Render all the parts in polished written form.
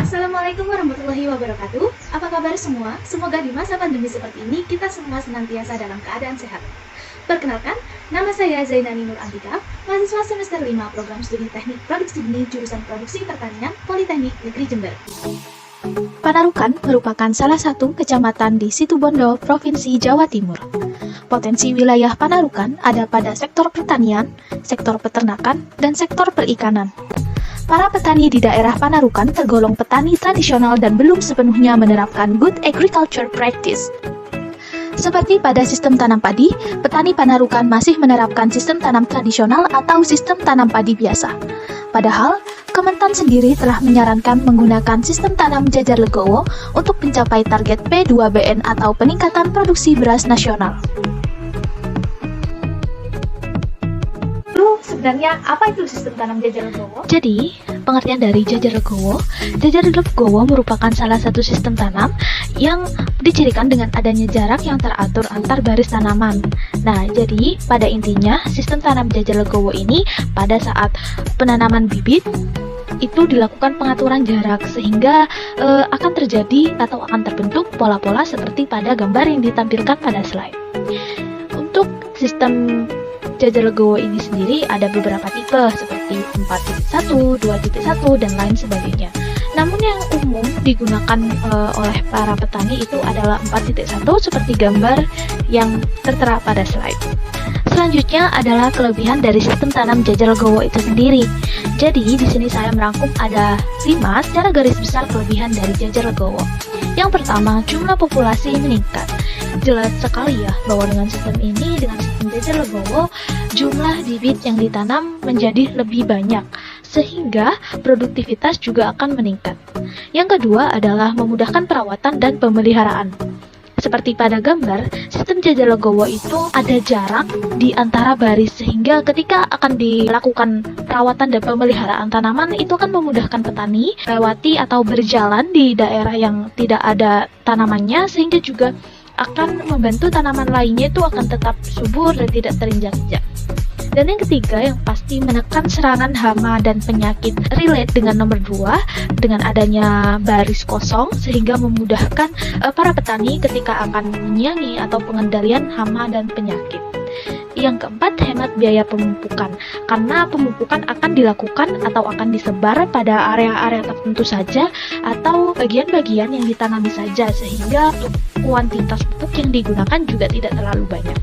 Assalamualaikum warahmatullahi wabarakatuh. Apa kabar semua? Semoga di masa pandemi seperti ini kita semua senantiasa dalam keadaan sehat. Perkenalkan, nama saya Zainani Nur Antika, mahasiswa semester 5 program studi Teknik Produksi Benih jurusan Produksi Pertanian Politeknik Negeri Jember. Panarukan merupakan salah satu kecamatan di Situbondo, Provinsi Jawa Timur. Potensi wilayah Panarukan ada pada sektor pertanian, sektor peternakan, dan sektor perikanan. Para petani di daerah Panarukan tergolong petani tradisional dan belum sepenuhnya menerapkan good agriculture practice. Seperti pada sistem tanam padi, petani Panarukan masih menerapkan sistem tanam tradisional atau sistem tanam padi biasa. Padahal, Kementan sendiri telah menyarankan menggunakan sistem tanam jajar legowo untuk mencapai target P2BN atau peningkatan produksi beras nasional. Sebenarnya apa itu sistem tanam jajar legowo? Jadi, pengertian dari jajar legowo merupakan salah satu sistem tanam yang dicirikan dengan adanya jarak yang teratur antar baris tanaman. Nah, jadi pada intinya sistem tanam jajar legowo ini pada saat penanaman bibit itu dilakukan pengaturan jarak sehingga akan terjadi atau akan terbentuk pola-pola seperti pada gambar yang ditampilkan pada slide. Untuk sistem jajar legowo ini sendiri ada beberapa tipe seperti 4.1, 2.1, dan lain sebagainya. Namun yang umum digunakan oleh para petani itu adalah 4.1 seperti gambar yang tertera pada slide. Selanjutnya adalah kelebihan dari sistem tanam jajar legowo itu sendiri. Jadi di sini saya merangkum ada 5 secara garis besar kelebihan dari jajar legowo. Yang pertama, jumlah populasi meningkat. Jelas sekali ya bahwa dengan sistem ini, dengan sistem jajar legowo, jumlah bibit yang ditanam menjadi lebih banyak, sehingga produktivitas juga akan meningkat. Yang kedua adalah memudahkan perawatan dan pemeliharaan. Seperti pada gambar, sistem jajar legowo itu ada jarak di antara baris sehingga ketika akan dilakukan perawatan dan pemeliharaan tanaman itu akan memudahkan petani melewati atau berjalan di daerah yang tidak ada tanamannya sehingga juga akan membantu tanaman lainnya itu akan tetap subur dan tidak terinjak-injak. Dan yang ketiga yang pasti menekan serangan hama dan penyakit relate dengan nomor 2 dengan adanya baris kosong sehingga memudahkan para petani ketika akan menyiangi atau pengendalian hama dan penyakit. Yang keempat, hemat biaya pemupukan karena pemupukan akan dilakukan atau akan disebar pada area-area tertentu saja atau bagian-bagian yang ditanami saja sehingga kuantitas pupuk yang digunakan juga tidak terlalu banyak.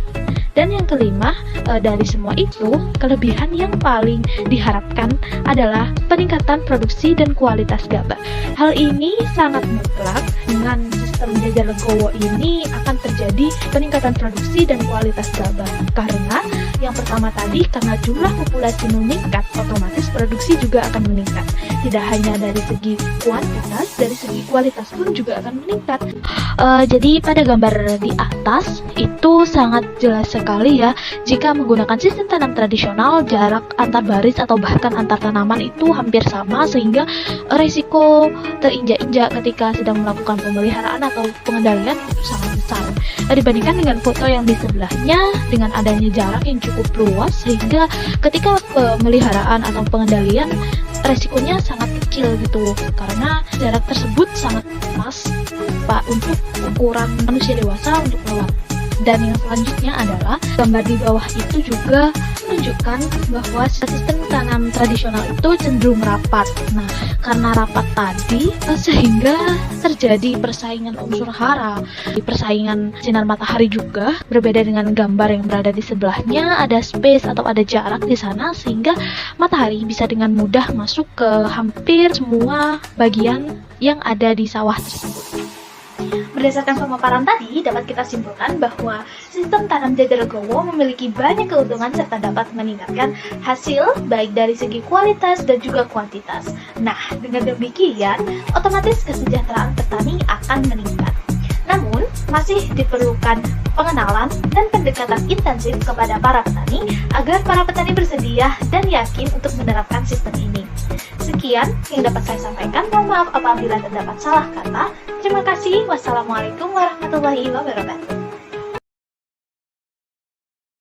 Dan yang kelima, dari semua itu, kelebihan yang paling diharapkan adalah peningkatan produksi dan kualitas gabah. Hal ini sangat mutlak, dengan sistem jajar legowo ini akan terjadi peningkatan produksi dan kualitas gabah. Karena yang pertama tadi, karena jumlah populasi meningkat, otomatis produksi juga akan meningkat. Tidak hanya dari segi kuantitas, dari segi kualitas pun juga akan meningkat. Jadi pada gambar di atas itu sangat jelas sekali ya, jika menggunakan sistem tanam tradisional jarak antar baris atau bahkan antar tanaman itu hampir sama sehingga resiko terinjak-injak ketika sedang melakukan pemeliharaan atau pengendalian itu sangat besar dibandingkan dengan foto yang di sebelahnya dengan adanya jarak yang cukup luas sehingga ketika pemeliharaan atau pengendalian resikonya sangat kecil gitu karena jarak tersebut sangat pas Pak untuk ukuran manusia dewasa untuk melewati. Dan yang selanjutnya adalah gambar di bawah itu juga menunjukkan bahwa sistem tanam tradisional itu cenderung rapat. Nah, karena rapat tadi sehingga terjadi persaingan unsur hara, persaingan sinar matahari juga berbeda dengan gambar yang berada di sebelahnya, ada space atau ada jarak di sana sehingga matahari bisa dengan mudah masuk ke hampir semua bagian yang ada di sawah tersebut. Berdasarkan pemaparan tadi, dapat kita simpulkan bahwa sistem tanam jajar legowo memiliki banyak keuntungan serta dapat meningkatkan hasil baik dari segi kualitas dan juga kuantitas. Nah, dengan demikian, otomatis kesejahteraan petani akan meningkat. Namun, masih diperlukan pengenalan dan pendekatan intensif kepada para petani agar para petani bersedia dan yakin untuk menerapkan sistem ini. Sekian yang dapat saya sampaikan. Mohon maaf apabila terdapat salah kata. Terima kasih. Wassalamualaikum warahmatullahi wabarakatuh.